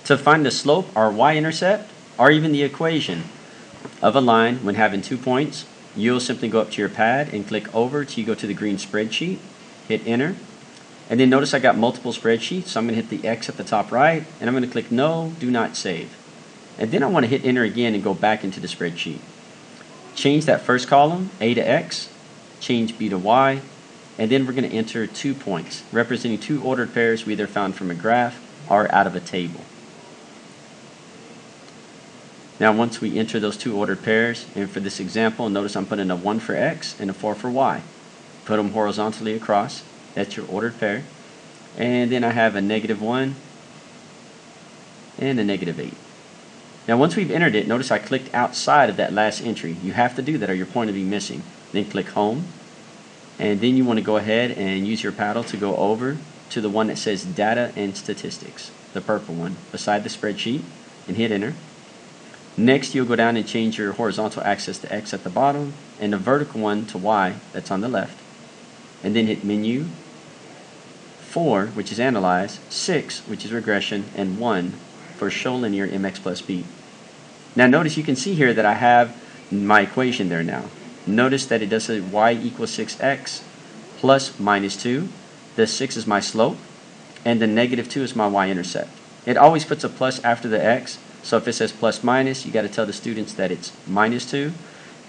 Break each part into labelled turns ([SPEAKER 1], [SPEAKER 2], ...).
[SPEAKER 1] To find the slope or y-intercept, or even the equation of a line when having 2 points, you'll simply go up to your pad and click over till you go to the green spreadsheet, hit enter, and then notice I got multiple spreadsheets, so I'm going to hit the X at the top right, and I'm going to click no, do not save. And then I want to hit enter again and go back into the spreadsheet. Change that first column, A to X, change B to Y, and then we're going to enter 2 points, representing 2 ordered pairs we either found from a graph or out of a table. Now once we enter those 2 ordered pairs, and for this example, notice I'm putting a 1 for X and a 4 for Y. Put them horizontally across. That's your ordered pair. And then I have a -1 and a -8. Now once we've entered it, notice I clicked outside of that last entry. You have to do that or your point will be missing. Then click home. And then you want to go ahead and use your paddle to go over to the one that says data and statistics, the purple one, beside the spreadsheet, and hit enter. Next, you'll go down and change your horizontal axis to X at the bottom and the vertical one to Y, that's on the left. And then hit menu, 4, which is analyze, 6, which is regression, and 1 for show linear mx plus b. Now notice you can see here that I have my equation there now. Notice that it does say y equals 6x plus -2. The 6 is my slope, and the -2 is my y-intercept. It always puts a plus after the x, so if it says plus minus, you got to tell the students that it's -2,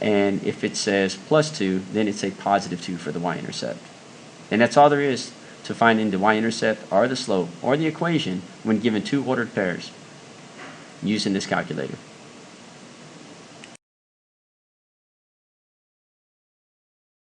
[SPEAKER 1] and if it says +2, then it's a +2 for the y-intercept. And that's all there is to finding the y-intercept or the slope or the equation when given 2 ordered pairs using this calculator.